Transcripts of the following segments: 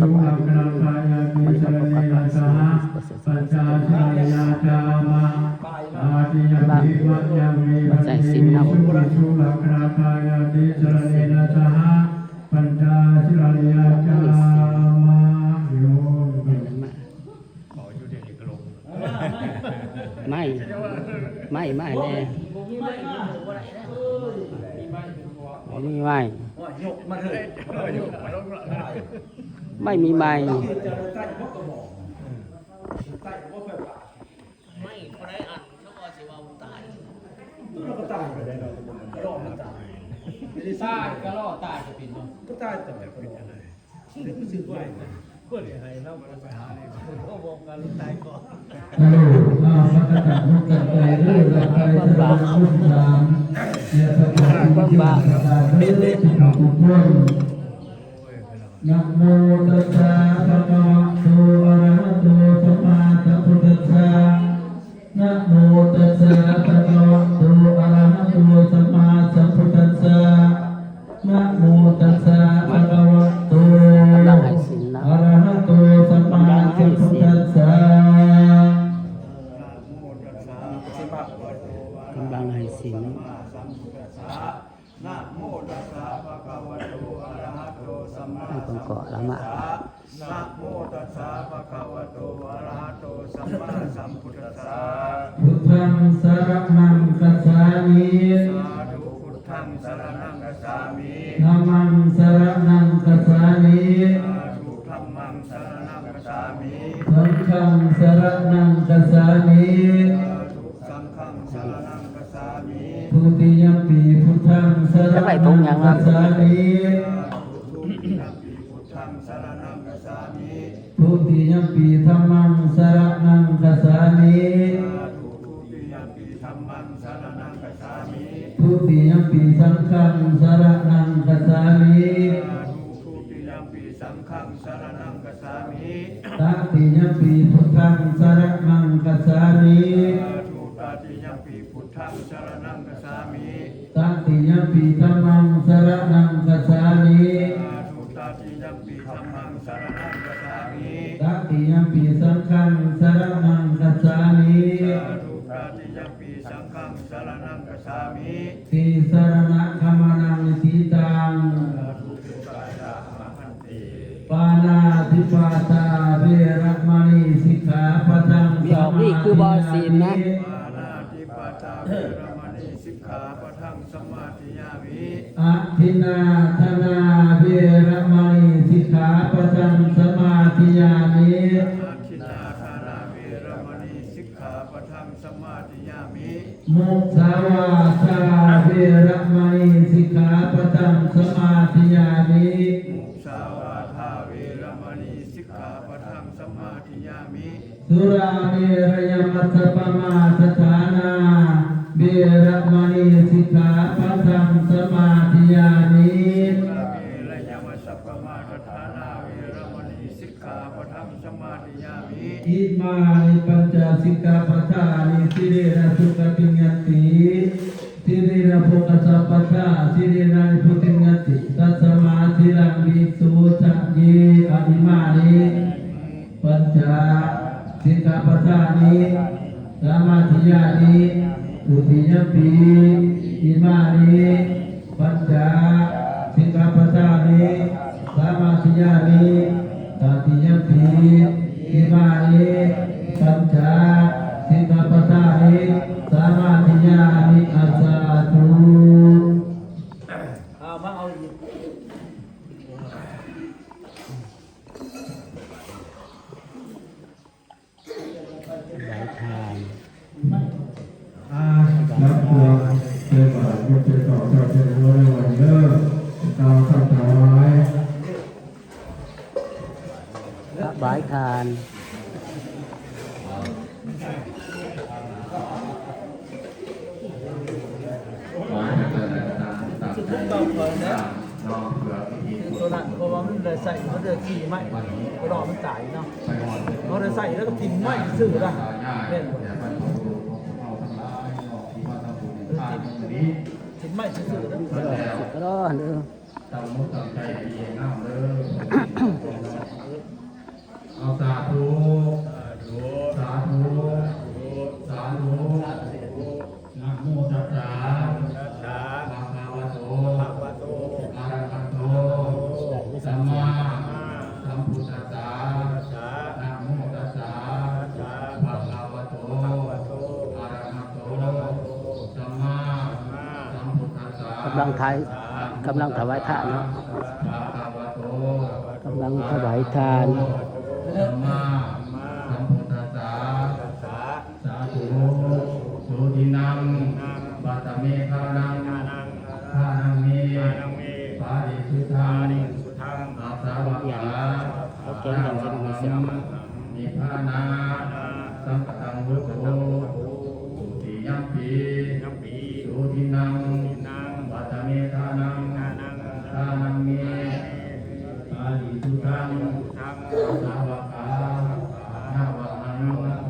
ชุลักนาคายามิสรเนนะสหปัญจาชายาจามาอาทิยปิวัตยังมีวัตติชุลักนาคายามิสรเนนะสหปัญจาชายาจามาโยไม่แน่มีไม่ไม่มีไม่ไม่คนไหนอ่านเขาบอกสิว่าตายเราก็ตายไปได้เราก็รอดมันตายไม่ได้ตายก็รอดตายจะเป็นก็ตายแต่แบบเป็นอะไรเด็กผู้สื่อว่าเพื่อนอะไรเราไปหาอะไรเขาบอกกันตายก่อนฮัลโหลมาตรการทุกการใจเรื่องการใจจะต้องคุ้มครองเนี่ยสถานที่อยู่ในการเรื่องที่เราทุกคนนะโมตัสสะภะคะวะโตอะระหะโตสัมมาสัมพุทธัสสะนะโมตัสสะภะคะวะโตอะระหะโตสัมมาสัมพุทธัสสะนะโมตัสสะภะคะวะโตอะระหะโตสัมมาสัมพุทธัสสะกำลังให้สินนะโมตัสสะภะคะวะโตอะระหะโตสัมมาให้คนเกาะละมะนะโมตัสสะภะคะวะโตอะระหะโตสัมมาสัมพุทธัสสะพุทธังสรณังคัจฉามิสาธุพุทธังสรณังคัจฉามิธัมมังสรณังคัจฉามิสาธุธัมมังสรณังคัจฉามิสังฆังสรณังคัจฉามิสาธุสังฆังสรณังคัจฉามิทุติยมปีพุทธังสรณังคัจฉามิทุติยมปีพุทธังสรณังคัจฉามิทุติยมปีธัมมังสรณังคัจฉามิทุติยมปีธัมมังสรณังคัจฉามิทุติยมปีสังฆังสรณังคัจฉามิทุติยมปีสังฆังสรณังคัจฉามิตติยมปีพุทธังสรณังคัจฉามิตติยมปีพุทธังสรณังคัจฉามิตติยมปีธัมมังสรณังคัจฉามิตติยมปีธัมมังสรณังคัจฉามิตติยมปีสังฆังสรณังคัจฉามิตติยมปีสังฆังสรณังคัจฉามิติสรณะคัมมนังนิทิตังปานาติปาตาเวรมณีสิกขาปะทังสมาธิคือบอศีลนะปานาติปาตาเวรมณีสิกขาปะทังสมาธิยามิอะทินาธนาเวรมณีสิกขาปะทังสมาธิยามิอะทินาธนาเวรมณีสิกขาปะทังสมาธิยามิมุสาวาทาเวรมณีสิกขาปะทังสมาธิยามิมุสาวาทาเวรมณีสิกขาปะทังสมาธิยามิสุราเมรยมัสสปมาสถานาเวรมณีสิกขาปะทังสมาธิยามิสุราเมรยมัสสปมาสถานาเวรมณีสิกขาปะทังสมาธิยามิอิมานิปัญจสิกขาปทานิสิเรนะสุขติญญติสิเรนะโภคสัพพทาสิเรนะนิพุติญญติตัสมาธิรังวิสุจักเยอนิมานิปัญจสิกขาปทานิสมาธิยานิทุติยมปีอิมานิปัญจสิกขาปทานิสมาธิยานิตติยมปีอิมานิปัญจสิกขาปทานิสมาธิยานิอาสาธุมาเอาอีกไหลทาง รับตัวเจ้าบ่าวเจ้าต่อเจ้าเจ้าหัวในวันเลิกดาวสังถวาย บายทานสุดท้ายต่อไปนะตัวนั้นเพราะว่ามันเลยใส่มันเลยขี่ไม้ก็รอมันจ่ายเนาะเขาเลยใส่แล้วก็ทิ้งไม้สื่อละเนี่ยทิ้งไม้สื่อแล้วก็รอเด้อ ำลังถวายทานเนาะกำลังถวายทาน สัมมาสัมพุทธัสสะสาธุสุทินังบัตเมฆานังทานังเมปาริสุทธังอาสาวกานิพพานาสัมปตังวุโตสุติยัมปีสุทินังบัตเมฆานังทานังเมปาริสุทธังอาสาวกานาวัง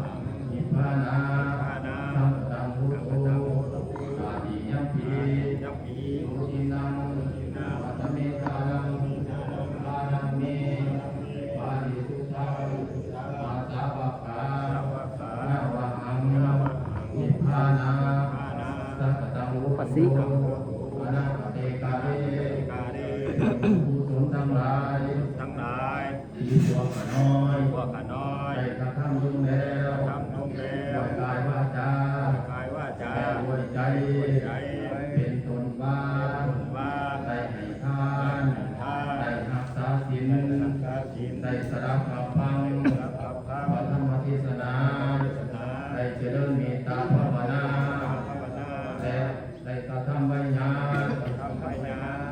นิพพานาสัมปตังวุโตสุติยัมปีสุทินังบัตเมฆานังทานังเมปาริสุทธังอาสาวกานาวังนิพพานาสัมปตังวุโตอนาคเตกาเรกุศลทั้งหลายที่พวกข้าน้อยได้กระทำลงแล้วด้วยกายวาจาและด้วยใจเป็นตนบ้าได้ให้ทานได้รักษาศีลได้สดับรับฟังพระธรรมเทศนาได้เจริญเมตตาภาวนาและได้กระทำไว้ญาณ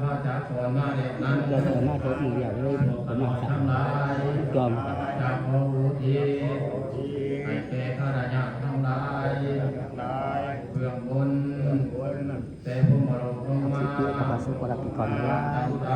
ว่าจากก่อนมาเด็กนั้น เดี๋ยวจะมาเจออีกอย่างเลยผมมาสั่ง ทั้งหลาย จอม จากพระอุทิศให้แก่ข้าราชการทั้งหลายเพื่อบนแต่ผู้มรดกลงมา คือพระบาทสมเด็จพระปิฎกว่า ตั้งใจ